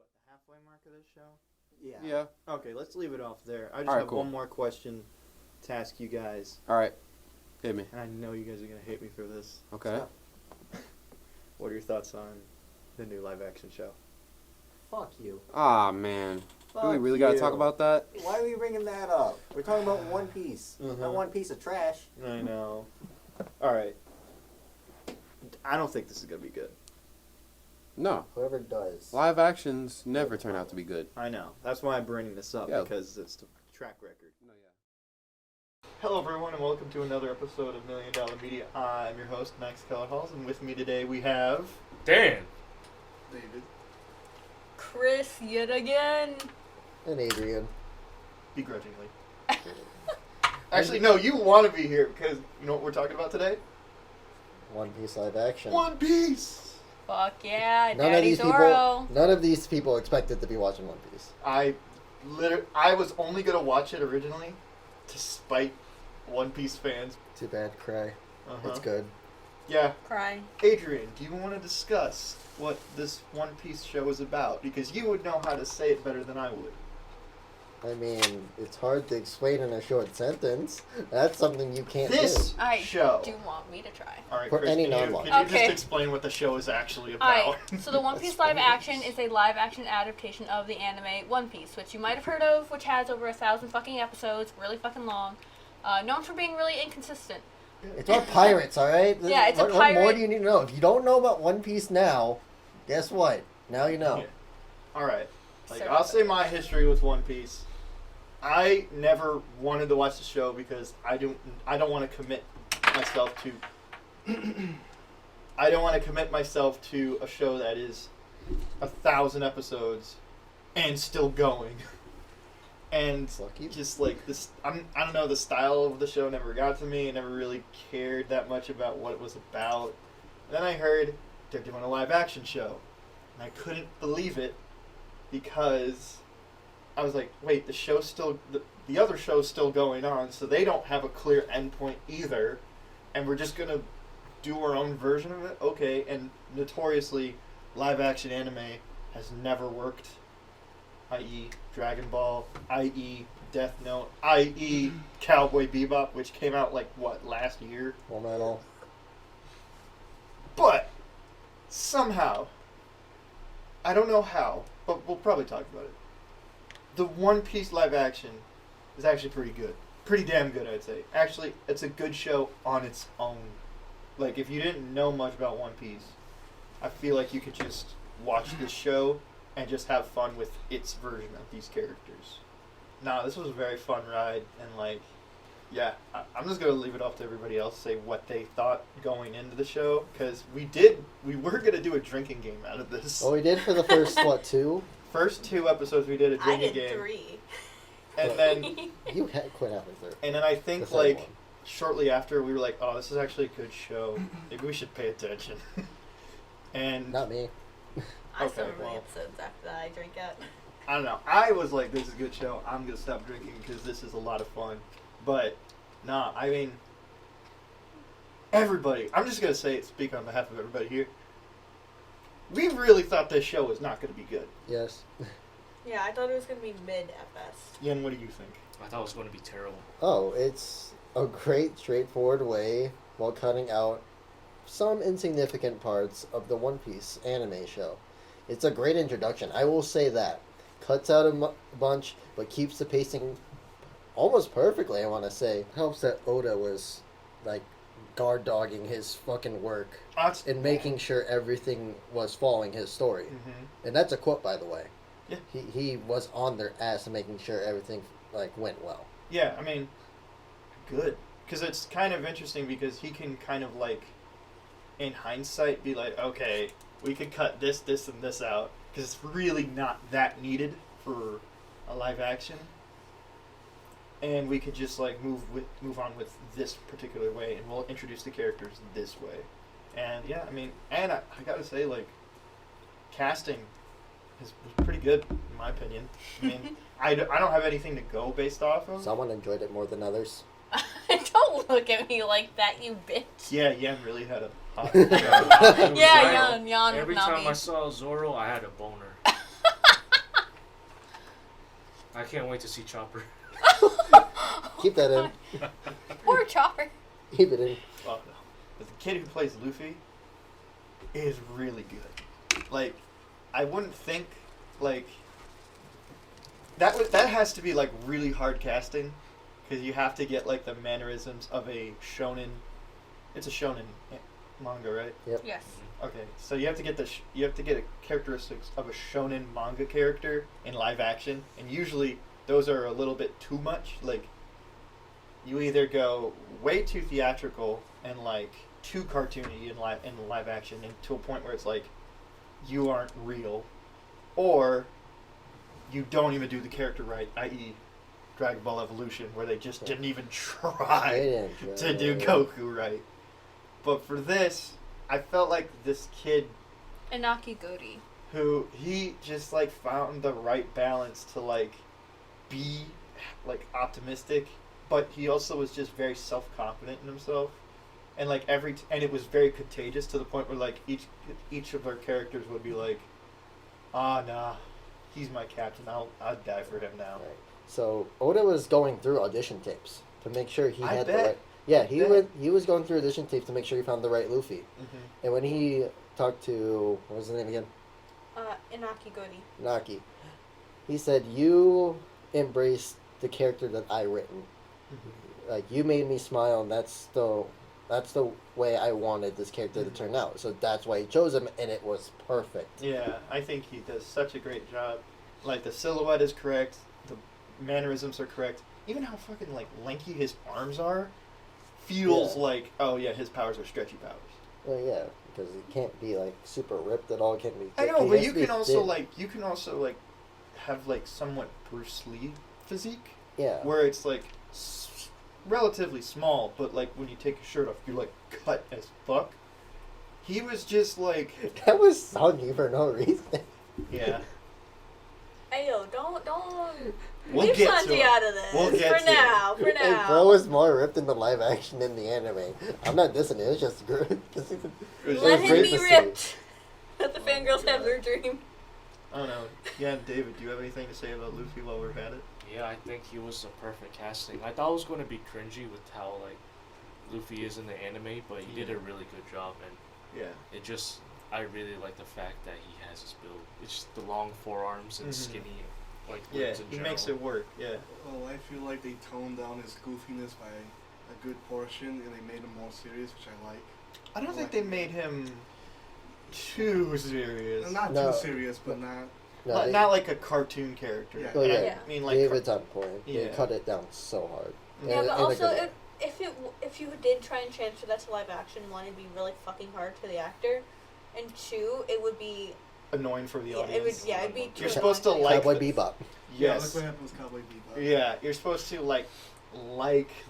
the halfway mark of this show? Yeah. Okay, let's leave it off there. I just Alright, have cool. one more question to ask you guys. Alright. Hit me. And I know you guys are going to hate me for this. Okay. What are your thoughts on the new live action show? Fuck you. Ah, man. Fuck Do we really gotta you. talk about that? Why are we bringing that up? We're talking about One Piece. Mhm. Not one piece of trash. I know. Alright. I don't think this is going to be good. No. Whoever does. Live actions never turn out to be good. I know. That's why I'm bringing this up, Yeah. because it's the track record. No, yeah. Hello, everyone, and welcome to another episode of $1 Million Media. I'm your host, Max Kellerhalls, and with me today we have... Dan. David. Kris yet again. And Adrian. Begrudgingly. Actually, no, you want to be here because you know what we're talking about today? One Piece live action. One Piece! Fuck yeah, None of Daddy these Zoro. people. None of these people expected to be watching One Piece. I was only going to watch it originally to spite One Piece fans. Too bad, cry. Uh-huh. It's good. Yeah. Cry. Adrian, do you want to discuss what this One Piece show is about? Because you would know how to say it better than I would. I mean, it's hard to explain in a short sentence. That's something you can't This I show. do want me to try. All right, For Kris, any can you non-watcher. just Okay. explain what the show is actually about? Alright, so the One Piece live action is a live action adaptation of the anime One Piece, which you might have heard of, which has over 1,000 fucking episodes, really fucking long, known for being really inconsistent. It's about pirates, alright? Yeah, it's a What more pirate- do you need to know? If you don't know about One Piece now, guess what? Now you know. Yeah. All right. Like, Sorry I'll about say that. my history with One Piece. I never wanted to watch the show because I don't want to commit myself to I don't want to commit myself to a show that is 1,000 episodes and still going. And Fuck you. just like this, I don't know, the style of the show never got to me. I never really cared that much about what it was about. And then I heard they're doing a live action show, and I couldn't believe it because I was like, wait, the other show's still going on, so they don't have a clear endpoint either, and we're just gonna do our own version of it? Okay, and notoriously, live action anime has never worked, i.e. Dragon Ball, i.e. Death Note, i.e. Cowboy Bebop, which came out last year? Full Metal. But somehow, I don't know how, but we'll probably talk about it. The One Piece live action is actually pretty good. Pretty damn good, I'd say. Actually, it's a good show on its own. Like, if you didn't know much about One Piece, I feel like you could just watch this show and just have fun with its version of these characters. Nah, this was a very fun ride, and yeah, I'm just going to leave it off to everybody else to say what they thought going into the show, because we were going to do a drinking game out of this. Well, we did for the first, two? First 2 episodes we did a I drinking did game. 3. And then You had quit halfway through. and then I The think third one. shortly after we were like, oh, this is actually a good show. Maybe we should pay attention. And Not me. I still Okay, remember well. the episodes after that I drank it. I don't know. I was like, this is a good show. I'm going to stop drinking because this is a lot of fun. But, nah, I mean, everybody, I'm just going to speak on behalf of everybody here. We really thought this show was not going to be good. Yes. Yeah, I thought it was going to be mid at best. Yen, what do you think? I thought it was going to be terrible. Oh, it's a great, straightforward way while cutting out some insignificant parts of the One Piece anime show. It's a great introduction, I will say that. Cuts out a bunch, but keeps the pacing almost perfectly, I want to say. Helps that Oda was, guard dogging his fucking work and making sure everything was following his story. Mm-hmm. And that's a quote, by the way. Yeah. He was on their ass and making sure everything, went well. Yeah, I mean, good. Because it's kind of interesting because he can kind of, in hindsight, be like, okay, we could cut this, this, and this out. Because it's really not that needed for a live action. And we could just, move on with this particular way. And we'll introduce the characters this way. And, yeah, I mean, and I gotta say, casting was pretty good, in my opinion. I mean, I don't have anything to go based off of. Someone enjoyed it more than others. Don't look at me like that, you bitch. Yeah, Yen really had a hot. Yeah, Jan Every not time me. I saw Zoro, I had a boner. I can't wait to see Chopper. Keep that in. Poor Chopper. Keep it in. Oh no. But the kid who plays Luffy is really good. Like, I wouldn't think, like, that has to be, like, really hard casting, because you have to get, like, the mannerisms of a shonen. It's a shonen manga, right? Yep. Yes. Okay, so you have to get you have to get a characteristics of a shonen manga character in live action, and usually those are a little bit too much. Like, you either go way too theatrical and like too cartoony in live action, and to a point where it's like you aren't real, or you don't even do the character right, i.e., Dragon Ball Evolution, where they just didn't even try They didn't to do Goku right. But for this, I felt like this kid Inaki Godi. who he just like found the right balance to like be like optimistic, but he also was just very self-confident in himself, and like and it was very contagious to the point where like each of our characters would be like, nah, he's my captain, I'd die for him now. Right. So Oda was going through audition tapes to make sure he I had bet. the right. Yeah, he bet. he was going through audition tapes to make sure he found the right Luffy. Mm-hmm. And when he talked to, what was his name again? Inaki Godi. Naki. He said, "You embraced the character that I written. Like, you made me smile, and that's the way I wanted this character to turn out. So that's why he chose him, and it was perfect." Yeah, I think he does such a great job. Like, the silhouette is correct, the mannerisms are correct. Even how fucking, like, lanky his arms are feels Yeah. like, oh yeah, his powers are stretchy powers. Well, yeah, because he can't be like super ripped at all. Can't be. I thick. know, He but has you to be can also, thin. like, have, like, somewhat Bruce Lee physique, Yeah. where it's, like, relatively small, but, like, when you take your shirt off, you're, like, cut as fuck. He was just, like, That was soggy for no reason. yeah. Ayo, don't We'll leave get to Sanji it. out of this. We'll get for to it. now. For Hey, now. bro was more ripped in the live action than the anime. I'm not dissing it. It's just good. It was Let just him great be to see. ripped. Let the fangirls God. have their dream. I don't know. Yeah, David, do you have anything to say about Luffy while we're at it? Yeah, I think he was a perfect casting. I thought it was going to be cringy with how like Luffy is in the anime, but he did a really good job, and Yeah. it just I really like the fact that he has his build. It's just the long forearms and Mhm. skinny like Yeah, limbs in he general. makes it work, yeah. Well, I feel like they toned down his goofiness by a good portion, and they made him more serious, which I like. I don't think they made him too serious. Not No. too serious, but not. No, not, they- not like a cartoon character. Yeah. Oh, And yeah. I mean, like, David's on point. They Yeah. cut it down so hard. Yeah, In- but in a also good way. if you did try and transfer that to live action, one, it'd be really fucking hard for the actor, and two, it would be annoying for the it audience. would it'd be too You're supposed to annoying. like Cowboy the- Bebop. Yeah, Yes. look what happened with Cowboy Bebop. Yeah, you're supposed to like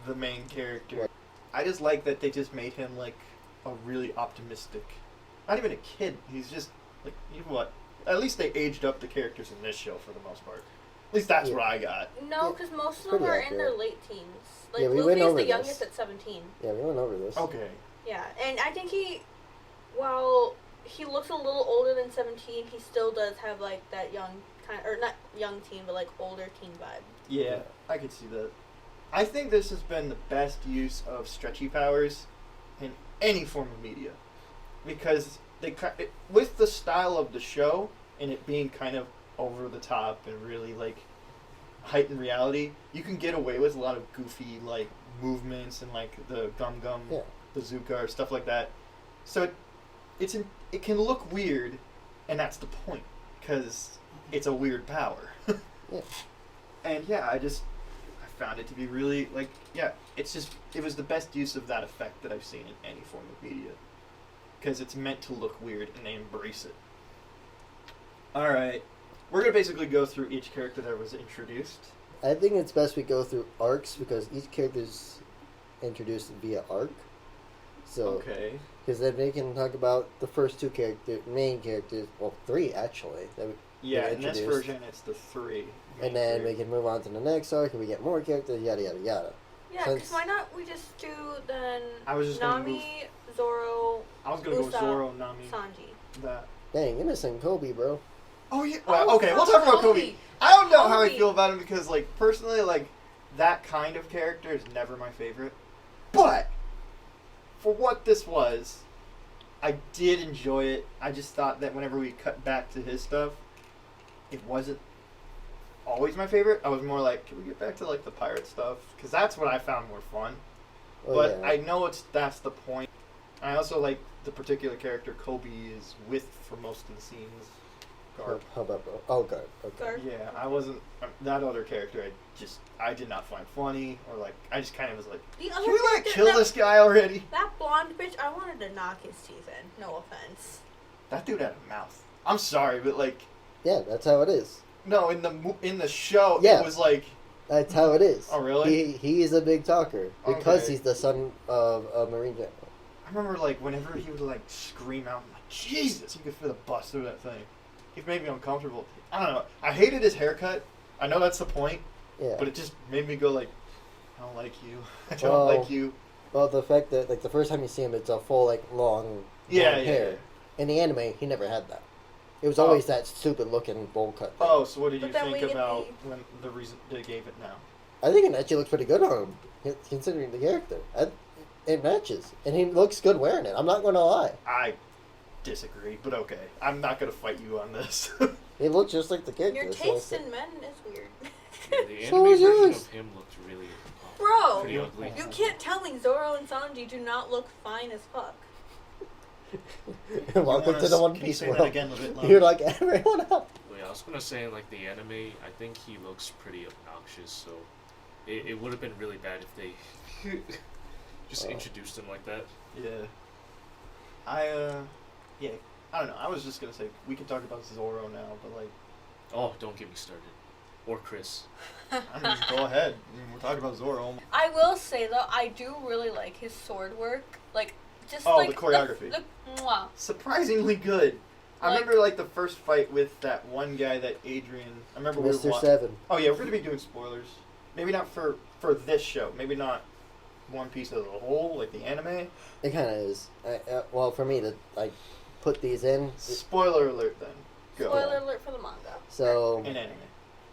the main character. I just like that they just made him like a really optimistic, not even a kid. He's just like, you know what? At least they aged up the characters in this show for the most part. At least that's Yeah. what I got. No, Yeah, because most of pretty them are in their accurate. late teens. Like Yeah, we Luffy went is over the this. youngest at 17. Yeah, we went over this. Okay. Yeah, and I think while he looks a little older than 17, he still does have like that young or not young teen, but like older teen vibe. Yeah, I could see that. I think this has been the best use of stretchy powers in any form of media, because with the style of the show and it being kind of over the top and really like heightened reality, you can get away with a lot of goofy like movements and like the gum Yeah. bazooka or stuff like that. So it can look weird, and that's the point, because it's a weird power. Yeah. And yeah, I found it to be really like, yeah, it was the best use of that effect that I've seen in any form of media, because it's meant to look weird and they embrace it. All right, we're gonna basically go through each character that was introduced. I think it's best we go through arcs because each character's introduced via arc. So, Okay. because then we can talk about the first two main characters, well, three actually, Yeah, They're in this introduced. version, it's the three. and then we can move on to the next arc and we get more characters, yada yada yada. Yeah, Since- because why not we just do then I was just gonna Nami, Zoro, I was gonna go Usopp, Zoro, Nami, Sanji. that. Dang, innocent Kobe, bro. Oh yeah. Well, Oh, okay, we'll talk about Kobe. Kobe. I don't know how I Kobe. feel about him because, like, personally, like, that kind of character is never my favorite. But for what this was, I did enjoy it. I just thought that whenever we cut back to his stuff, it wasn't always my favorite. I was more like, can we get back to like the pirate stuff? Because that's what I found more fun. Oh, But yeah. I know that's the point. I also like the particular character Kobe is with for most of the scenes. Garp. How about Garp? Okay. Garp. Yeah, I wasn't that other character. I did not find funny or like I just kind of was like, The other can we like character- kill that, this guy already? That blonde bitch, I wanted to knock his teeth in. No offense. That dude had a mouth. I'm sorry, but like Yeah, that's how it is. no, in the show Yeah. it was like That's how it is. Oh, really? He's a big talker because Okay. he's the son of a Marine general. I remember like whenever he would like scream out, I'm like Jesus, you could feel the bust through that thing. It made me uncomfortable. I don't know. I hated his haircut. I know that's the point, Yeah. but it just made me go like, I don't like you. I don't Well, like you. Well, the fact that like the first time you see him, it's a full like long Yeah, blonde yeah, hair. yeah. In the anime, he never had that. It was Oh. always that stupid looking bowl cut thing. Oh, so what did But you then think we get about when the reason they gave it now? I think it actually looks pretty good on him, considering the character. It matches, and he looks good wearing it. I'm not going to lie. I disagree, but okay. I'm not gonna fight you on this. He looks just like the character. Your so taste it's- in men is weird. Yeah, the So anime is version yours. of him looked really Bro, pretty ugly. you can't tell me Zoro and Sanji do not look fine as fuck. Welcome to the One Can you Piece say that world. again a little bit louder? You're like everyone else. Wait, I was gonna say like the anime. I think he looks pretty obnoxious. So it would have been really bad if they just introduced him like that. Yeah. Yeah. I don't know. I was just gonna say we can talk about Zoro now, but like, Oh, don't get me started. Or Kris. I mean, go ahead. I mean, we're talking about Zoro. I will say though, I do really like his sword work. Like, just Oh, like the choreography. Mwah. Surprisingly good. I Like- remember like the first fight with that one guy that Adrian. I remember we were Mr. wa- Seven. Oh yeah, we're gonna be doing spoilers. Maybe not for this show. Maybe not One Piece as a whole, like the anime. It kind of is. Well, for me, I put these in. Spoiler alert then. Go. Spoiler alert for the manga. So In anime.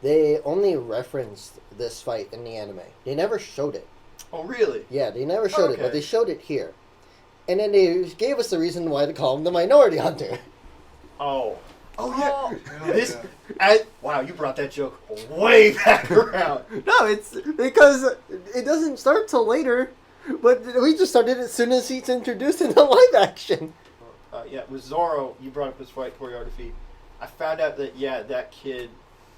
they only referenced this fight in the anime. They never showed it. Oh really? Yeah, they never showed it, but Okay. they showed it here. And then they gave us the reason why to call him the Minority Hunter. Oh. Oh yeah. Oh, This. yeah. Wow, you brought that joke way back around. No, it's because it doesn't start till later, but we just started as soon as he's introduced in the live action. Yeah, with Zoro, you brought up his fight choreography. I found out that that kid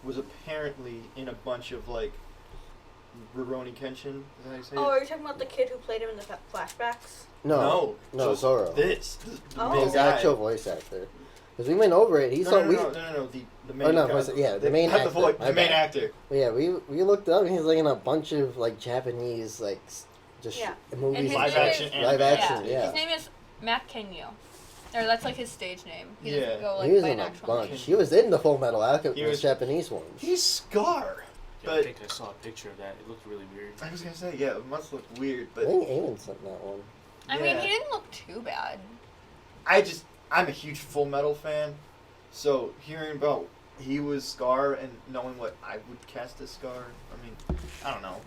was apparently in a bunch of like Rurouni Kenshin. Is that how you say Oh, it? are you talking about the kid who played him in the flashbacks? No, So Zoro. This the Oh. main His guy. actual voice actor. Because we went over it, he No, saw no, we. no, the main Oh, no, guy. was it- yeah, the main not actor, The, my the main bad. actor. Yeah, we looked up. And he's like in a bunch of like Japanese like just Yeah. movies. And his Live name action is- and Live action, yeah. yeah. His name is Matt Kenyo. Or that's like his stage name. He Yeah. doesn't go like He was by in an a actual bunch. name. He was in the Full Metal Alchemist, He was- Japanese ones. He's Scar. Yeah, I But think I saw a picture of that. It looked really weird. I was gonna say, yeah, it must look weird, I but think Eamon sent that one. I mean, yeah. he didn't look too bad. I'm a huge Full Metal fan, so hearing about he was Scar and knowing what I would cast as Scar, I mean, I don't know.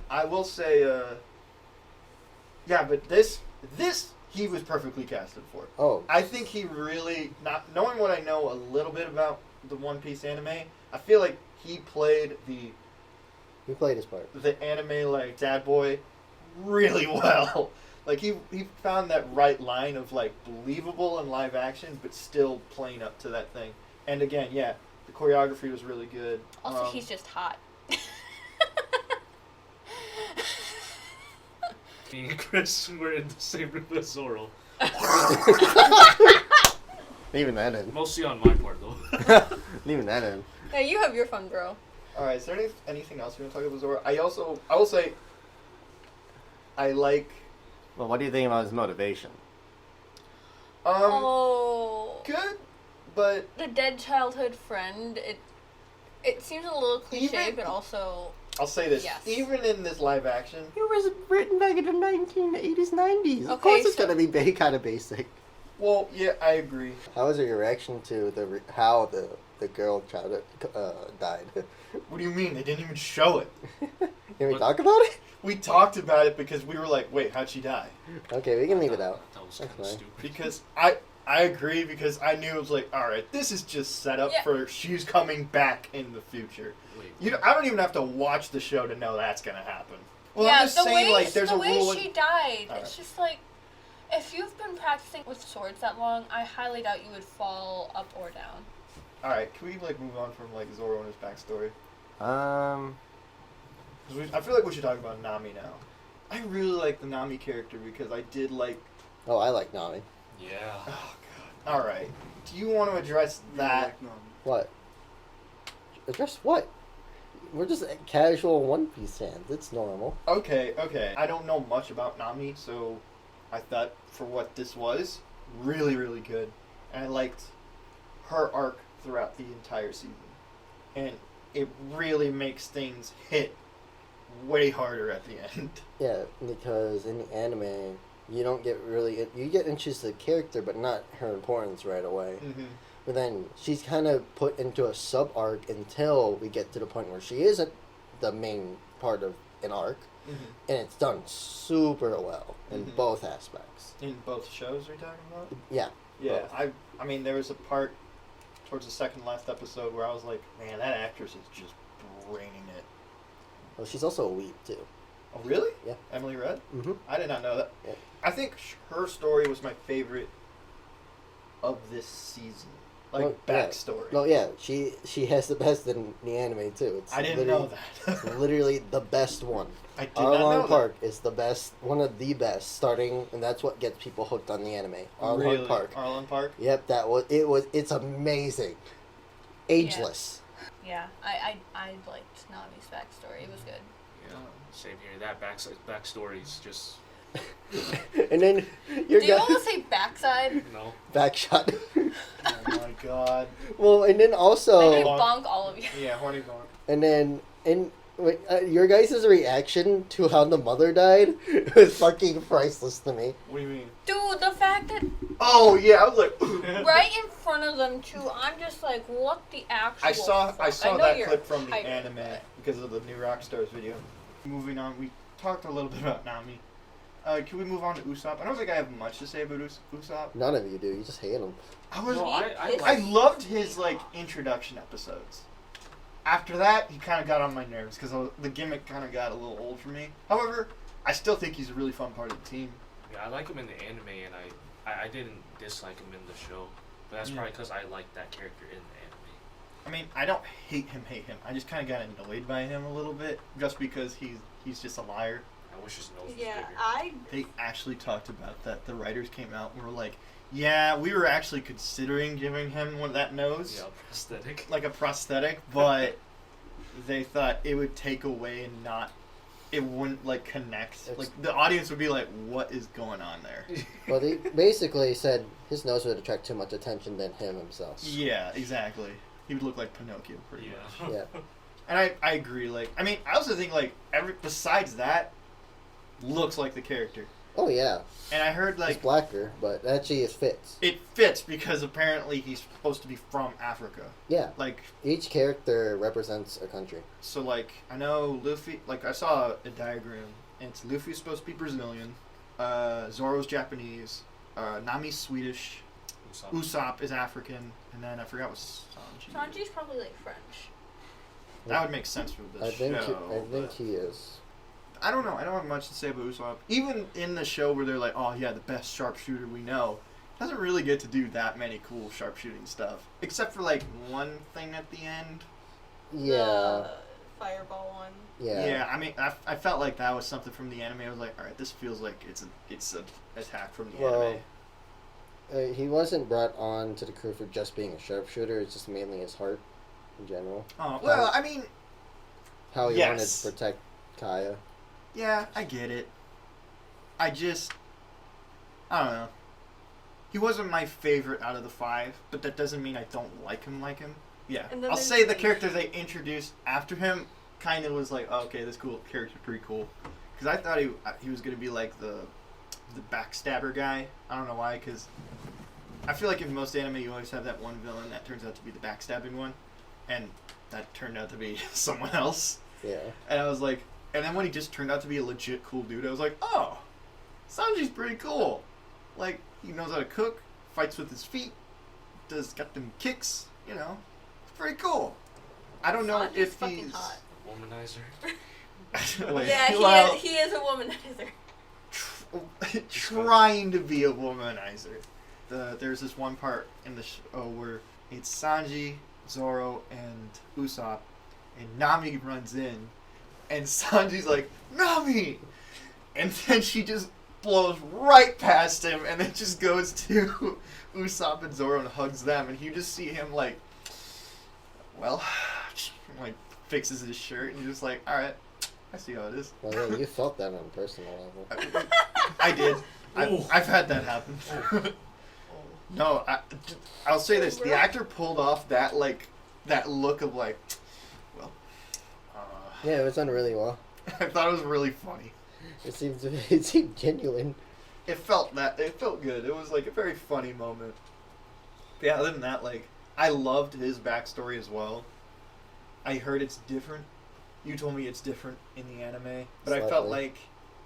I will say, yeah, but this he was perfectly casted for. Oh, I think he really, not knowing what I know a little bit about the One Piece anime, I feel like he played he played his part. the anime like sad boy really well. Like he found that right line of like believable in live action, but still playing up to that thing. And again, yeah, the choreography was really good. Also, he's just hot. Me and Kris were in the same room as Zoro. Even that in. Mostly on my part though. Even that in. Hey, you have your fun, bro. All right, is there anything else you want to talk about Zoro? I will say, I like Well, what do you think about his motivation? Oh. good, but The dead childhood friend, it seems a little cliche, Even- but also... I'll say this: Yes. even in this live action, It was written back in the 1980s, 90s. Of Okay, course, it's so- gonna be kind of basic. Well, yeah, I agree. How was your reaction to how the girl child died? What do you mean? They didn't even show it. Can we What? talk about it? We talked about it because we were like, wait, how'd she die? Okay, we can leave it out. That was That's kind of fine. stupid. Because I agree because I knew it was like, all right, this is just set up Yeah. for she's coming back in the future. Wait, I don't even have to watch the show to know that's gonna happen. Well, yeah, I'm just the saying, way, like, there's the a way rule. she died, Alright. it's just like, if you've been practicing with swords that long, I highly doubt you would fall up or down. All right, can we like move on from like Zoro and his backstory? 'Cause I feel like we should talk about Nami now. I really like the Nami character because I did like. Oh, I like Nami. Yeah. Oh God. All right. Do you want to address that? Like, no. What? Address what? We're just casual One Piece fans. It's normal. Okay. I don't know much about Nami, so I thought for what this was, really, really good. And I liked her arc throughout the entire season. And it really makes things hit way harder at the end. Yeah, because in the anime, you don't get you get introduced to the character, but not her importance right away. Mm-hmm. But then she's kind of put into a sub arc until we get to the point where she isn't the main part of an arc, Mm-hmm. and it's done super well in Mhm. both aspects. In both shows you're talking about? Yeah, Yeah, both. I mean, there was a part towards the second last episode where I was like, man, that actress is just braining it. well, she's also a weeb too. Oh, really? Yeah. Emily Red? Mm-hmm. I did not know that. Yeah. I think her story was my favorite of this season. Like, Well, yeah. backstory. No, yeah, she has the best in the anime too. It's I didn't know it's that. literally the best one. I did not know Arlong that. Park is the best, one of the best, starting, and that's what gets people hooked on the anime. Arlong Really? Park. Arlen Park? Yep, it's amazing. Ageless. Yeah, I liked Nami's backstory. It was good. Yeah. Same here. That backstory is just And then your Do you guy almost say backside? no. backshot. Oh my god. Well, and then I also, could bonk all of you. Yeah, horny bonk. and then your guys' reaction to how the mother died was fucking priceless to me. What do you mean? Dude, the fact that Oh, yeah, I was like... right in front of them too, I'm just like, what the actual I saw know that you're clip from the hyped, anime but- because of the new Rockstars video. Moving on, we talked a little bit about Nami. Can we move on to Usopp? I don't think I have much to say about Usopp. None of you do. You just hate him. I was No, I It's- I like. loved his like introduction episodes. After that, he kind of got on my nerves because the gimmick kind of got a little old for me. However, I still think he's a really fun part of the team. Yeah, I like him in the anime, and I didn't dislike him in the show, but that's Yeah. probably because I like that character in the anime. I mean, I don't hate him. I just kind of got annoyed by him a little bit just because he's just a liar. I wish his nose was Yeah, bigger. I They actually talked about that. The writers came out and were like, yeah, we were actually considering giving him that nose, Yeah, prosthetic. like a prosthetic, but they thought it would take away and it wouldn't like connect. It's- Like the audience would be like, what is going on there? Well, they basically said his nose would attract too much attention than him himself. Yeah, exactly. He would look like Pinocchio pretty much. Yeah. Yeah. And I agree. Like, I mean, I also think like besides that, looks like the character. Oh yeah, And I heard he's like blacker, but actually it fits. it fits because apparently he's supposed to be from Africa. Yeah, Like, each character represents a country. so like I know Luffy. Like I saw a diagram, and it's Luffy's supposed to be Brazilian, Zoro's Japanese, Nami's Swedish, Usopp is African, and then I forgot what Sanji. Sanji's probably like French. That would make sense for this I think show. I think but he is. I don't know. I don't have much to say about Usopp. Even in the show where they're like, "Oh yeah, the best sharpshooter we know," doesn't really get to do that many cool sharpshooting stuff, except for like one thing at the end. Yeah, The fireball one. yeah. I mean, I felt like that was something from the anime. I was like, all right, this feels like it's an attack from the Well, anime. He wasn't brought on to the crew for just being a sharpshooter. It's just mainly his heart, in general. Oh well, I mean, How he Yes. wanted to protect Kaya. yeah, I get it. I don't know. He wasn't my favorite out of the 5, but that doesn't mean I don't like him. Yeah, And then I'll there's say the like- character they introduced after him kind of was like, oh, okay, this cool character's pretty cool. Because I thought he was gonna be like the backstabber guy. I don't know why, because I feel like in most anime, you always have that one villain that turns out to be the backstabbing one, and that turned out to be someone else. Yeah. And I was like, and then when he just turned out to be a legit cool dude, I was like, oh, Sanji's pretty cool. Like, he knows how to cook, fights with his feet, got them kicks, you know. It's pretty cool. I don't know Sanji's if fucking he's... hot. Womanizer. Yeah, well, he is a womanizer. trying to be a womanizer. There's this one part in the show where it's Sanji, Zoro, and Usopp, and Nami runs in, and Sanji's like, Nami! And then she just blows right past him, and then just goes to Usopp and Zoro and hugs them, and you just see him like, well, like fixes his shirt, and you're just like, alright, I see how it is. Well, yeah, you felt that on a personal level. I did. I've had that happen. No, I'll say this: the actor pulled off that look of like, well, Yeah, it was done really well. I thought it was really funny. It seemed genuine. It felt good. It was like a very funny moment. But yeah, other than that, like, I loved his backstory as well. I heard it's different. You told me it's different in the anime, but I felt Slightly.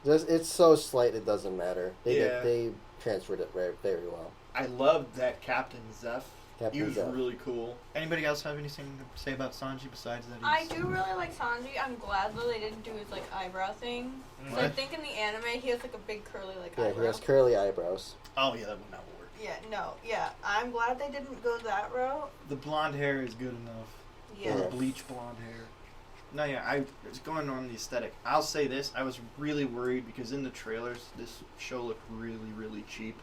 like It's so slight it doesn't matter. Yeah. They transferred it very, very well. I loved that Captain Zeph. He Captain was Zeph. really cool. Anybody else have anything to say about Sanji besides that? I do really like Sanji. I'm glad though they didn't do his like eyebrow thing. So I What? think in the anime he has like a big curly like Yeah, eyebrow. he has curly eyebrows. Oh yeah, that would not work. Yeah, no, yeah. I'm glad they didn't go that route. The blonde hair is good enough. Yeah. Yeah. Or bleach blonde hair. No, yeah, I was going on the aesthetic. I'll say this: I was really worried because in the trailers, this show looked really, really cheap.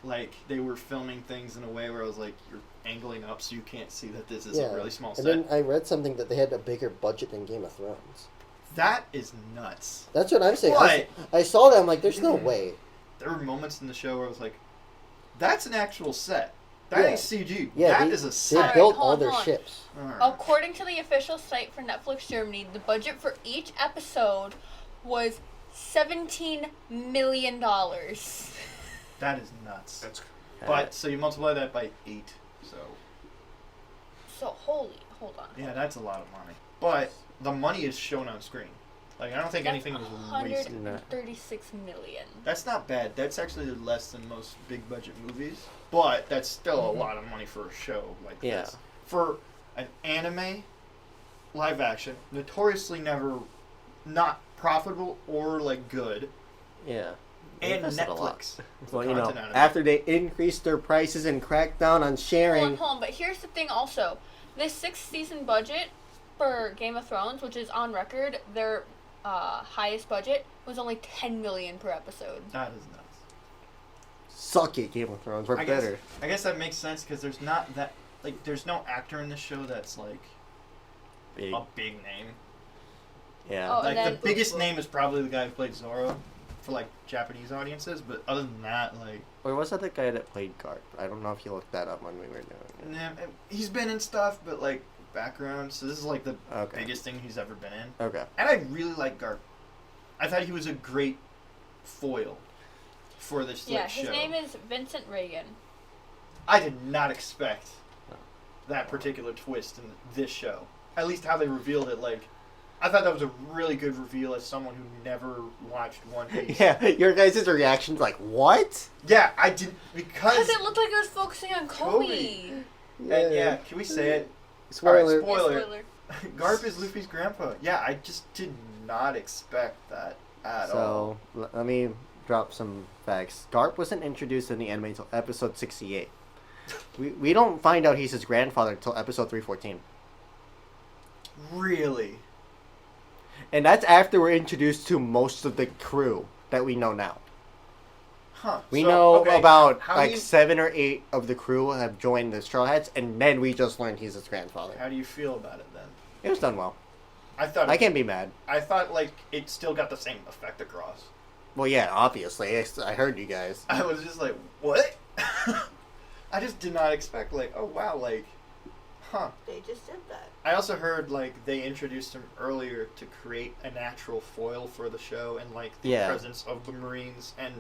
Like they were filming things in a way where I was like, "You're angling up so you can't see that this is a really small set." And then I read something that they had a bigger budget than Game of Thrones. That is nuts. That's what I'm saying. What? I saw that. I'm like, there's no way. There were moments in the show where I was like, "That's an actual set. That Yeah. ain't CG. Yeah, that they, is a they set." Alright, built hold all their on. ships. Alright. According to the official site for Netflix Germany, the budget for each episode was $17 million. That is nuts. That's But so you multiply that by 8, so So hold on. yeah, that's a lot of money. But the money is shown on screen. Like I don't think That's anything was wasted. 136 million. That's not bad. That's actually less than most big budget movies. But that's still a lot of money for a show like Yeah. this. For an anime live action, notoriously never not profitable or like good. Yeah. They And invested a lot. Netflix. Well, you know, content out of it. after they increased their prices and cracked down on sharing. Hold on, but here's the thing also. This 6-season budget for Game of Thrones, which is on record, their highest budget was only 10 million per episode. That is nuts. Suck it, Game of Thrones. We're better. I guess that makes sense because there's not that like there's no actor in the show that's like Big. a big name. Yeah. Oh, Like and the then- biggest name is probably the guy who played Zoro for like Japanese audiences, but other than that, like Or was that the guy that played Garp? I don't know if you looked that up when we were doing it. nah, he's been in stuff, but like background. So this is like the Okay. biggest thing he's ever been in, Okay. and I really like Garp. I thought he was a great foil for this Yeah, like, his show. name is Vincent Reagan. I did not expect that particular twist in this show. At least how they revealed it. Like, I thought that was a really good reveal as someone who never watched One Piece. Yeah, your guys' reaction's like, what? Yeah, I did because. Because it looked like it was focusing on Kobe. Kobe. And yeah, can we say it? Spoiler. Alright, spoiler. Spoiler. Garp is Luffy's grandpa. Yeah, I just did not expect that at all. So, let me drop some facts. Garp wasn't introduced in the anime until episode 68. We don't find out he's his grandfather until episode 314. Really? And that's after we're introduced to most of the crew that we know now. Huh. We So, know okay, about how like do you, 7 or 8 of the crew have joined the Straw Hats, and then we just learned he's his grandfather. How do you feel about it then? It was done well. I thought. I can't be mad. I thought like it still got the same effect across. Well, yeah, obviously. I heard you guys. I was just like, what? I just did not expect, like, oh wow, like, huh. They just did that. I also heard, like, they introduced him earlier to create a natural foil for the show and, like, the Yeah. presence of the Marines, and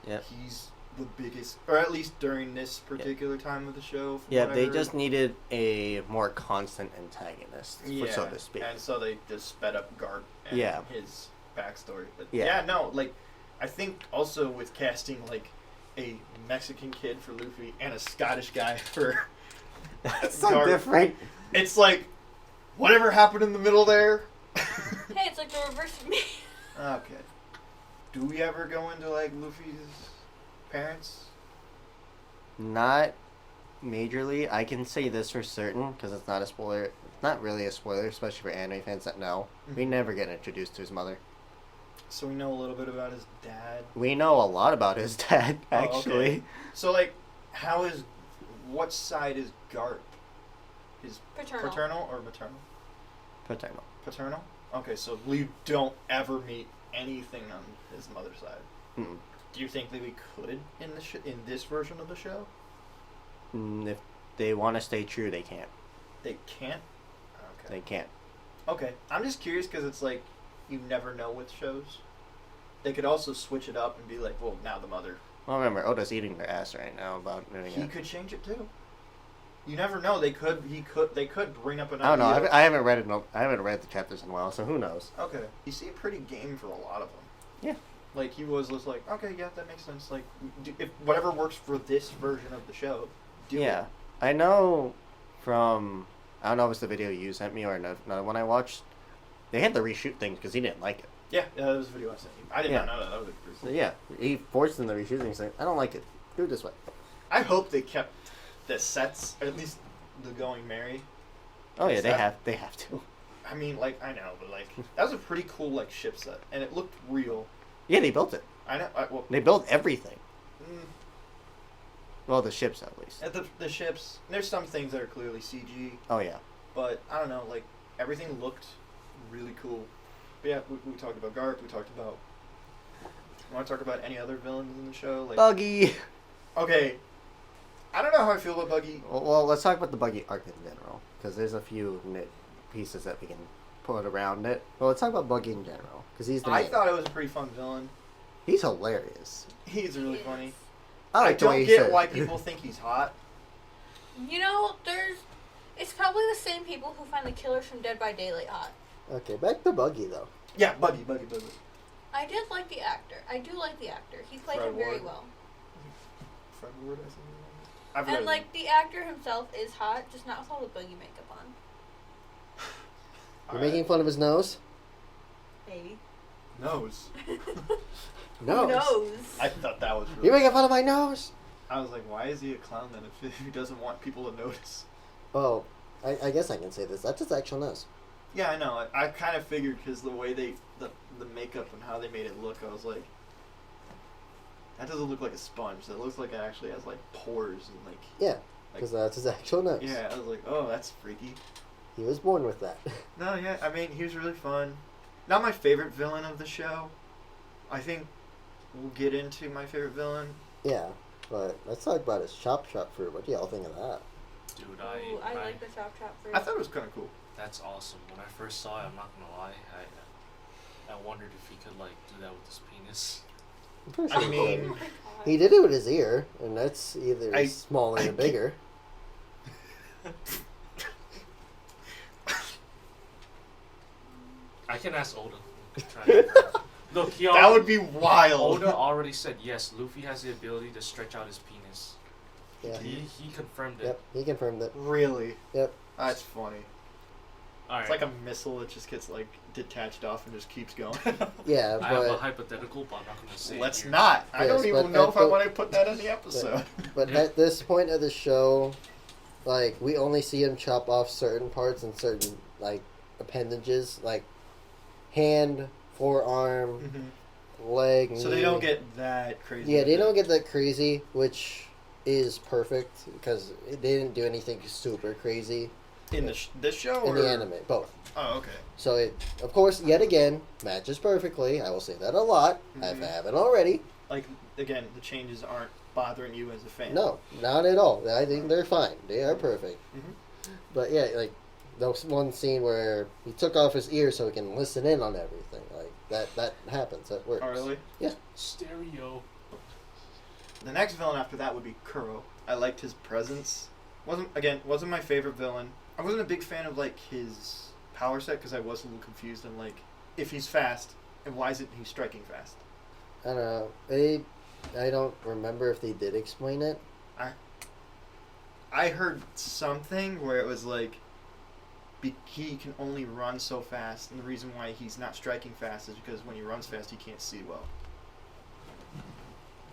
Yeah. he's the biggest, or at least during this particular time of the show. from Yeah, what I they heard. just needed a more constant antagonist, so to speak. And so they just sped up Garp and Yeah. his backstory. But Yeah. no, like, I think also with casting, like, a Mexican kid for Luffy and a Scottish guy for That's so Garp, different. it's like, whatever happened in the middle there? Hey, it's like the reverse of me. Okay. Do we ever go into, like, Luffy's parents? Not majorly. I can say this for certain because it's not a spoiler. It's not really a spoiler, especially for anime fans that know. We Mhm. never get introduced to his mother. So we know a little bit about his dad. We know a lot about his dad, Oh, actually. okay. So, like, what side is Garp? His Paternal. paternal or maternal? Paternal. Paternal? Okay, so we don't ever meet anything on his mother's side. Mm-mm. Do you think that we could in this version of the show? If they want to stay true, they can't. They can't? Okay. They can't. Okay. I'm just curious because it's like, you never know with shows. They could also switch it up and be like, well, now the mother. Well, remember, Oda's eating their ass right now about doing He it. could change it too. You never know. They could bring up an I don't know. idea. I haven't read it. I haven't read the chapters in a while, so who knows? Okay. He seemed pretty game for a lot of them. Yeah. Like, he was just like, okay, yeah, that makes sense. Like, if whatever works for this version of the show, do Yeah, it. I know from, I don't know if it's the video you sent me or another one I watched, they had to reshoot things because he didn't like it. Yeah, that was a video I sent you. I did not know that. That was pretty So cool. yeah, he forced them to reshoot things. Like, I don't like it. Do it this way. I hope they kept the sets, or at least the Going Merry. Oh yeah, Is they that- have to. I mean, like, I know, but, like, that was a pretty cool, like, ship set. And it looked real. Yeah, they built it. I know, well, They built everything. mm, Well, the ships at least. at the ships, there's some things that are clearly CG, Oh yeah. but, I don't know, like, everything looked really cool. But yeah, we talked about Garp, we talked about... You want to talk about any other villains in the show? Like, Buggy. okay, I don't know how I feel about Buggy. Well, let's talk about the Buggy arc in general because there's a few nit pieces that we can put around it. Well, let's talk about Buggy in general because he's the I main. thought it was a pretty fun villain. He's hilarious. He's really He funny. is. I I like the way don't he get said. why people think he's hot. You know, it's probably the same people who find the killers from Dead by Daylight hot. Okay, back to Buggy though. Yeah, Buggy. I did like the actor. I do like the actor. He played Fred him very Ward. well. Fred Ward, I think. I forgot And, his like, the actor himself is hot, just not with all the boogie makeup on. You're name. making fun of his nose? Maybe. Nose. Who knows? I thought that was really. You're making fun of my nose? I was like, why is he a clown then if he doesn't want people to notice? Oh, I guess I can say this. That's his actual nose. Yeah, I know. I kind of figured because the way the makeup and how they made it look, I was like, that doesn't look like a sponge. That looks like it actually has like pores and like. Yeah, because that's his actual nose. Yeah, I was like, oh, that's freaky. He was born with that. No, yeah, I mean, he was really fun. Not my favorite villain of the show. I think we'll get into my favorite villain. Yeah, but let's talk about his chop fruit. What do y'all think of that? Dude, Ooh, I like the chop fruit. I thought it was kind of cool. That's awesome. When I first saw it, I'm not gonna lie, I wondered if he could like do that with his penis. I'm pretty I sure he mean- did. Oh my God. He did it with his ear, and that's either I- smaller I or bigger. I can ask Oda. We can try it. Look, he That already, would be wild. Oda already said yes. Luffy has the ability to stretch out his penis. Yeah. He confirmed it. Yep, he confirmed it. Really? Yep. That's funny. All right. It's like a missile that just gets like detached off and just keeps going. Yeah, I have a but hypothetical, but I'm not gonna say. Let's it here. not. I Yes, don't even but know at if I the- want to put that in the episode. but Yeah. at this point of the show, like we only see him chop off certain parts and certain like appendages, like hand, forearm, Mhm. leg. So they knee. don't get that crazy. Yeah, with they it. don't get that crazy, which is perfect because they didn't do anything super crazy in this show in or the anime, both. Oh, okay. So it, of course, yet again matches perfectly. I will say that a lot. If I Mhm. haven't already. Like again, the changes aren't bothering you as a fan. No, not at all. I think they're fine. They are perfect. Mhm. But yeah, like there was one scene where he took off his ear so he can listen in on everything. Like that happens. That works. Oh, really? Yeah. Stereo. The next villain after that would be Kuro. I liked his presence. Wasn't my favorite villain. I wasn't a big fan of like his power set because I was a little confused on like if he's fast and why isn't he striking fast? I don't know. I don't remember if they did explain it. I heard something where it was like he can only run so fast, and the reason why he's not striking fast is because when he runs fast, he can't see well.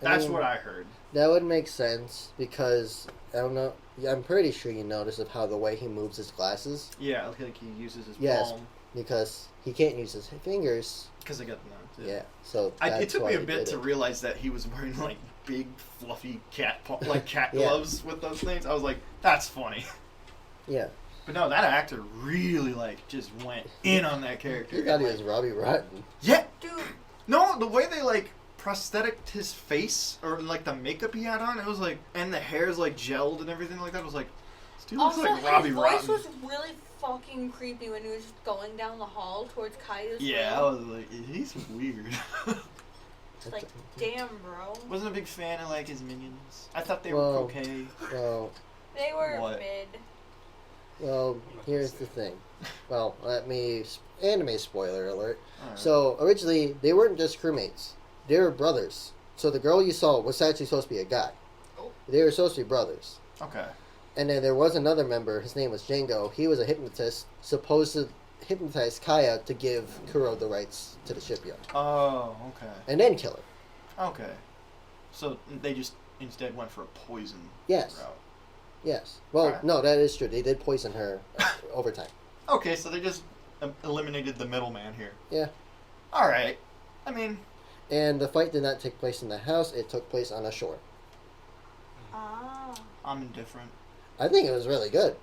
That's what I heard. That would make sense because I don't know. I'm pretty sure you notice of how the way he moves his glasses. Yeah, like he uses his Yes, palm. because he can't use his fingers. Because I got the nuts. Yeah, so It took why me a he bit did to it. realize that he was wearing like big fluffy cat Yeah. gloves with those things. I was like, that's funny. Yeah, But no, that actor really like just went in on that character. he thought he Like, was Robbie Rotten. yeah. Dude, No, the way they like prosthetic his face or like the makeup he had on, it was like, and the hair's like gelled and everything like that. I was like, this dude looks also like Robbie his voice Rotten. was really fucking creepy when he was just going down the hall towards Kaido's Yeah, I room. was like, he's weird. It's like, damn, bro. Wasn't a big fan of like his minions. I thought they were Well, okay. Well, They were What? mid. well, here's the thing. Well, anime spoiler alert. Alright. So originally they weren't just crewmates; they were brothers. So the girl you saw was actually supposed to be a guy. Oh. They were supposed to be brothers. Okay. And then there was another member. His name was Django. He was a hypnotist, supposed to hypnotize Kaya to give Kuro the rights to the shipyard, Oh, okay. and then kill her. Okay. So they just instead went for a poison Yes. route. Yes. Well, Alright. no, that is true. They did poison her over time. Okay, so they just eliminated the middleman here. Yeah. All right. I mean, And the fight did not take place in the house. It took place on a shore. Ah. I'm indifferent. I think it was really good.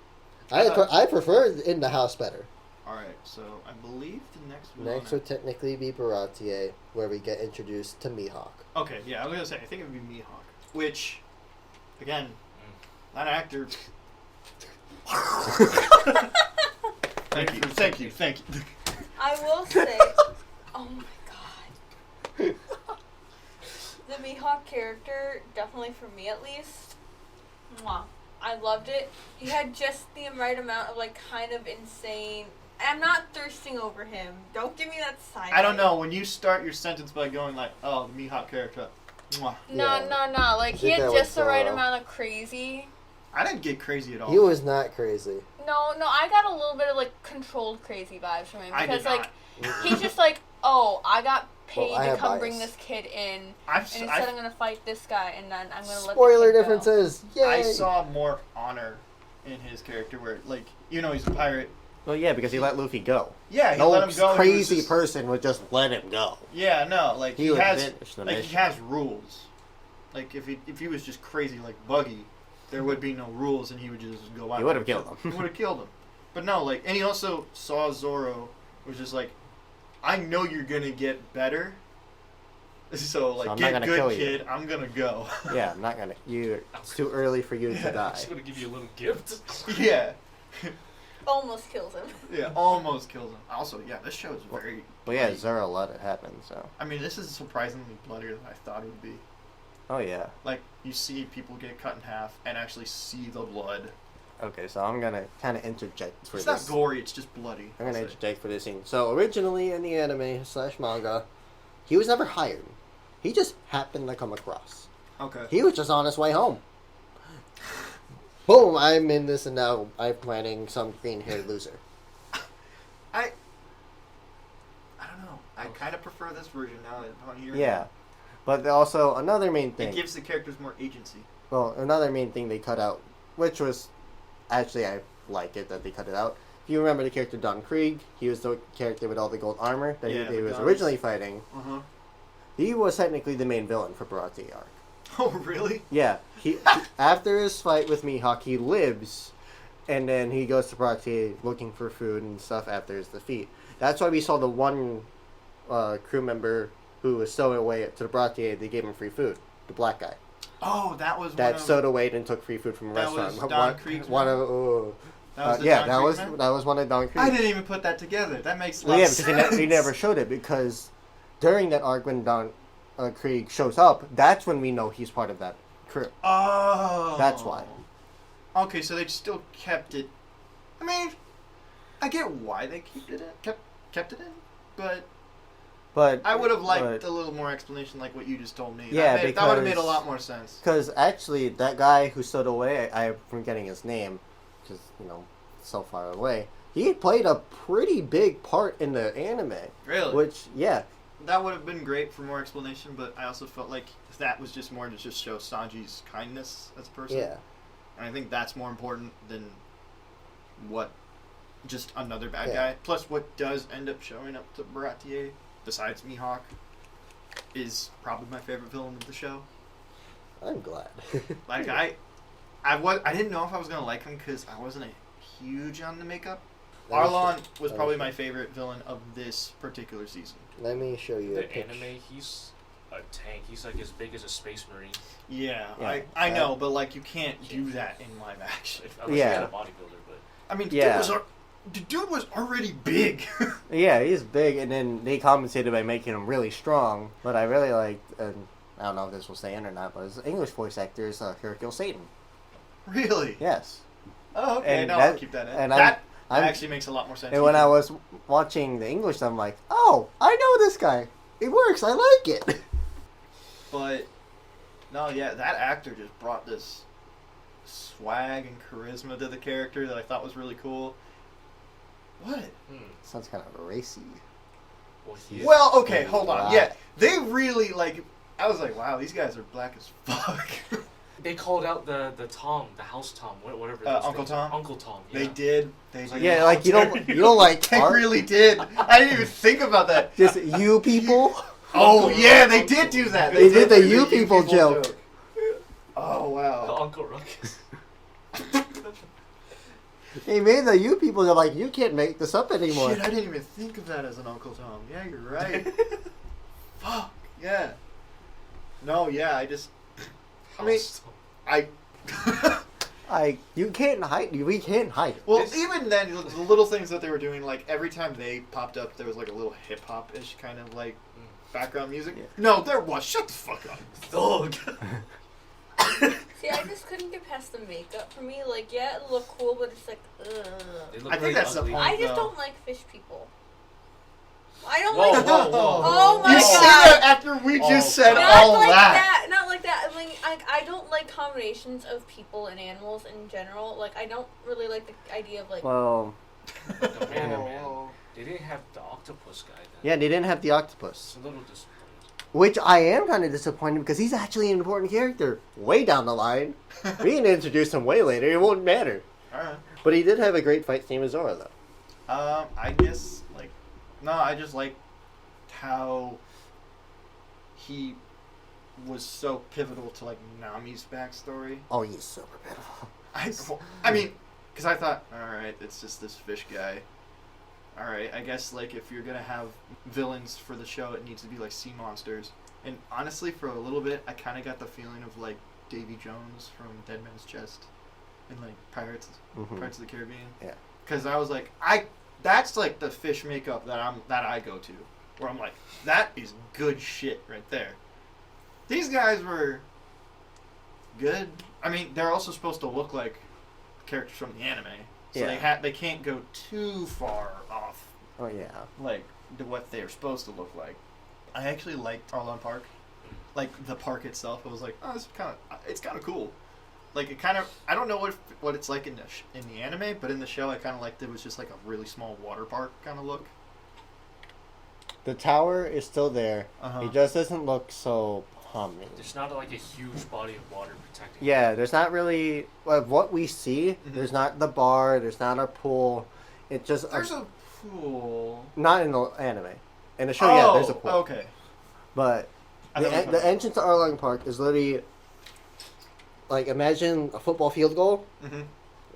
thought- I prefer in the house better. All right. So I believe the next villain. Next would technically be Baratier, where we get introduced to Mihawk. Okay. Yeah, I was gonna say I think it would be Mihawk, which, again, that actor. Thank you. I will say, oh my god. The Mihawk character, definitely for me at least, mwah. I loved it. He had just the right amount of like kind of insane. I'm not thirsting over him. Don't give me that side. I don't know when you start your sentence by going like, "Oh, the Mihawk character." Mwah. No. Like he Did had that with just the right Zoro. amount of crazy. I didn't get crazy at all. He was not crazy. No, I got a little bit of like controlled crazy vibes from him I did because like not. he's just like, oh, I got paid Well, I to have come bias. bring this kid in, I've, and instead I've, I'm gonna fight this guy, and then I'm gonna let Spoiler the kid differences. Yay! I saw more honor in his character, where like he's a pirate. Well, yeah, because he let Luffy go. Yeah, he No let him go. and he was crazy just- person would just let him go. Yeah, no, like He he would has finish the like he mission. has rules. Like if he was just crazy like Buggy, there would be no rules, and he would just go out. He would have and killed him. He would have killed him. But no, like, and he also saw Zoro, was just like, I know you're gonna get better. So like, I'm not get gonna good, kill you." kid. I'm gonna go. Yeah, I'm not gonna. It's too early for you to Yeah, die. I'm just gonna give you a little gift. Yeah. Almost kills him. Yeah, almost kills him. Also, yeah, this show is very. Well, yeah, bloody. Zoro let it happen. So. I mean, this is surprisingly bloodier than I thought it would be. Oh yeah. Like, you see people get cut in half and actually see the blood. Okay, so I'm gonna kind of interject for It's this. not gory, it's just bloody. I'm gonna I'll say. interject for this scene. So originally in the anime / manga, he was never hired. He just happened to come across. Okay. He was just on his way home. Boom! I'm in this, and now I'm planning some green-haired loser. I don't know. I kind of prefer this version now upon hearing Yeah, but also another main it. thing. It gives the characters more agency. Well, another main thing they cut out, which was actually I like it that they cut it out. If you remember the character Don Krieg, he was the character with all the gold armor that Yeah, he the was guns. originally fighting. Uh-huh. He was technically the main villain for Barati arc. Oh, really? Yeah, he after his fight with Mihawk, he lives, and then he goes to Barati looking for food and stuff after his defeat. That's why we saw the one crew member who was stowed away to the Barati. They gave him free food. The black guy Oh, that was that one of, stowed away and took free food from a That restaurant. was Don Krieg's one man? of that was the yeah, Don that Krieg was man? that was one of Don Krieg. I didn't even put that together. That makes a lot Well, yeah, of because sense. they never showed it because during that arc when Krieg shows up, that's when we know he's part of that crew. Oh. That's why. Okay, so they still kept it. I mean, I get why they kept it in, but But I would have liked a little more explanation, like what you just told me. Yeah, that would have made a lot more sense. Because actually, that guy who stood away, I'm forgetting his name, because, so far away, he played a pretty big part in the anime. Really? Which, yeah. That would have been great for more explanation, but I also felt like that was just more to just show Sanji's kindness as a person. Yeah. And I think that's more important than what just another bad Yeah. guy. Plus, what does end up showing up to Baratier, besides Mihawk, is probably my favorite villain of the show. I'm glad. Like, I didn't know if I was going to like him because I wasn't huge on the makeup. Arlon was probably my favorite villain of this particular season. Let me show you a The picture. anime, he's a tank. He's like as big as a space marine. Yeah, Yeah. I know, but like you can't do that in live action. Unless Yeah. you're a bodybuilder, but I mean, Yeah. the dude was already big. Yeah, he's big, and then they compensated by making him really strong. But I really liked, and I don't know if this will stay in or not, but his English voice actor is Hercule Satan. Really? Yes. Oh, okay. And No, that- I'll keep that in. and That I'm- actually makes a lot more sense. And when I was watching the English, I'm like, oh, I know this guy. It works. I like it. But no, yeah, that actor just brought this swag and charisma to the character that I thought was really cool. What? Sounds kind of racy. well, he Well, okay, hold on. Wow. Yeah, they really like. I was like, wow, these guys are black as fuck. They called out the house Tom, whatever. those Uncle things- Tom? Uncle Tom. Yeah. They did. They It's like, did. Yeah, like you don't like They art? really did. I didn't even think about that. Just you people. Oh yeah, they did do that. They did the do you people joke. Oh wow. Uncle Ruckus. They made the you people. They're like, you can't make this up anymore. Shit, I didn't even think of that as an Uncle Tom. Yeah, you're right. Fuck yeah. No, yeah, I just. I mean, House I. You can't hide. We can't hide it. Well, This- even then, the little things that they were doing, like every time they popped up, there was like a little hip hop ish kind of like background music. Yeah. No, there was. Shut the fuck up, thug. See, I just couldn't get past the makeup for me. Like, yeah, it looked cool, but it's like, They ugh. look I think really that's the ugly. point. I just No. don't like fish people. I don't Whoa, like. whoa, whoa. Oh my You god. say that after we Oh, just said God. all Not like that. Not like that. I mean, I don't like combinations of people and animals in general. Like, I don't really like the idea of like. Well, The man. They didn't have the octopus guy then. yeah, they didn't have the octopus, It's a little disappointing. which I am kind of disappointed because he's actually an important character way down the line. We can introduce him way later. It won't matter. Alright. But he did have a great fight scene with Zora, though. I guess I just like how he was so pivotal to like Nami's backstory. Oh, he's super pitiful. I mean, because I thought, all right, it's just this fish guy. All right, I guess like if you're gonna have villains for the show, it needs to be like sea monsters. And honestly, for a little bit, I kind of got the feeling of like Davy Jones from Dead Man's Chest and like Pirates of the Caribbean. Yeah. Because I was like, that's like the fish makeup that I go to, where I'm like, that is good shit right there. These guys were good. I mean, they're also supposed to look like characters from the anime, so Yeah. they can't go too far off Oh, yeah. like to what they're supposed to look like. I actually liked Arlon Park, like the park itself. I was like, oh, it's kind of cool. Like it kind of, I don't know what it's like in the anime, but in the show, I kind of liked it was just like a really small water park kind of look. The tower is still there. Uh-huh. It just doesn't look so humming. There's not like a huge body of water protecting. Yeah, there's not really what we see. Mhm. There's not the bar. There's not a pool. It's just There's a pool. not in the anime. In the show, yeah, there's a pool. Okay. But I thought it was the entrance to Arlong Park is literally like imagine a football field goal, Mm-hmm.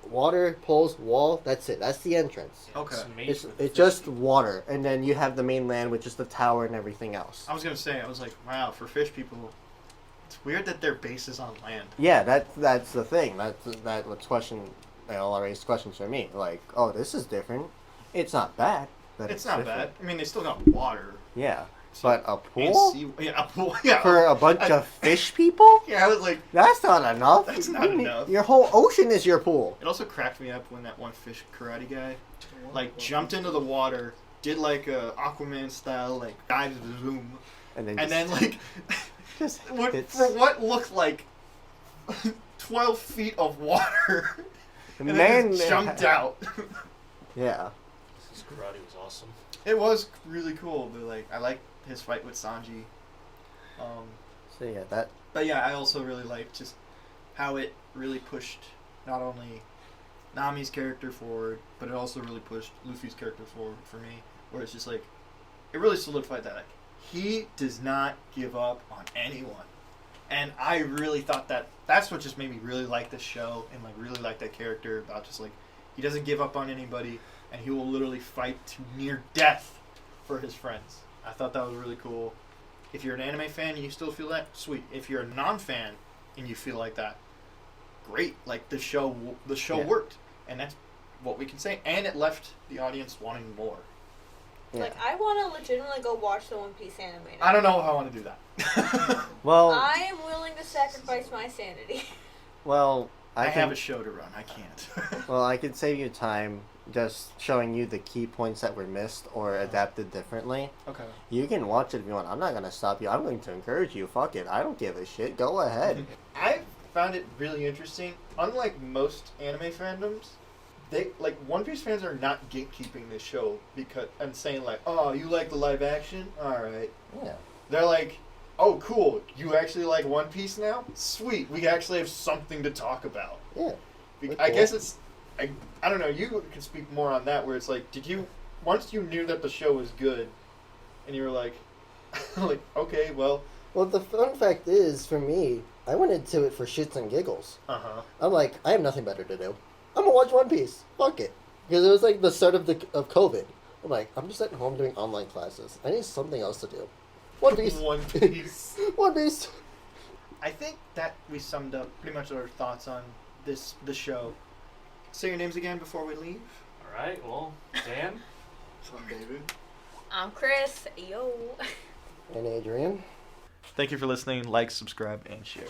water, poles, wall. That's it. That's the entrance. Yeah, Okay. made It's with it's fish. just water, and then you have the mainland, which is the tower and everything else. I was gonna say, I was like, wow, for fish people, it's weird that their base is on land. Yeah, that's the thing. That what's question. I'll raise questions for me. Like, oh, this is different. It's not bad. But It's not different. bad. I mean, they still got water. Yeah. But a And pool? yeah, a pool. Yeah. For a bunch of fish people? Yeah, I was like, That's not enough. That's not enough. Your whole ocean is your pool. it also cracked me up when that one fish karate guy, like, jumped into the water, did like a Aquaman style, like, dive zoom, And then, and then like, just hits. for what looked like 12 feet of water, and Man, then just jumped out. Yeah. His karate was awesome. It was really cool, but like, I like his fight with Sanji. So yeah, that. But yeah, I also really liked just how it really pushed not only Nami's character forward, but it also really pushed Luffy's character forward for me. Where it's just like, it really solidified that like, he does not give up on anyone, and I really thought that's what just made me really like the show and like really like that character about just like he doesn't give up on anybody and he will literally fight to near death for his friends. I thought that was really cool. If you're an anime fan and you still feel that, sweet. If you're a non-fan and you feel like that, great. Like the show Yeah. worked, and that's what we can say. And it left the audience wanting more. Yeah. Like, I want to legitimately go watch the One Piece anime now. I don't know if I want to do that. Well, I am willing to sacrifice my sanity. well, I can, have a show to run. I can't. Well, I could save you time just showing you the key points that were missed or adapted differently. Okay. You can watch it if you want. I'm not gonna stop you. I'm going to encourage you. Fuck it. I don't give a shit. Go ahead. I found it really interesting. Unlike most anime fandoms, they like One Piece fans are not gatekeeping this show because and saying like, "Oh, you like the live action? All right." Yeah. They're like, "Oh, cool. You actually like One Piece now? Sweet. We actually have something to talk about." Yeah. I guess it's I don't know. You can speak more on that. Where it's like, did you once you knew that the show was good, and you were like, like, okay, well, Well, the fun fact is, for me, I went into it for shits and giggles. uh-huh. I'm like, I have nothing better to do. I'm gonna watch One Piece. Fuck it. Because it was like the start of COVID. I'm like, I'm just at home doing online classes. I need something else to do. One Piece. One Piece. One Piece. I think that we summed up pretty much our thoughts on the show. Say your names again before we leave. Alright, well, Dan? So I'm David. I'm Kris. Yo. And Adrian. Thank you for listening. Like, subscribe, and share.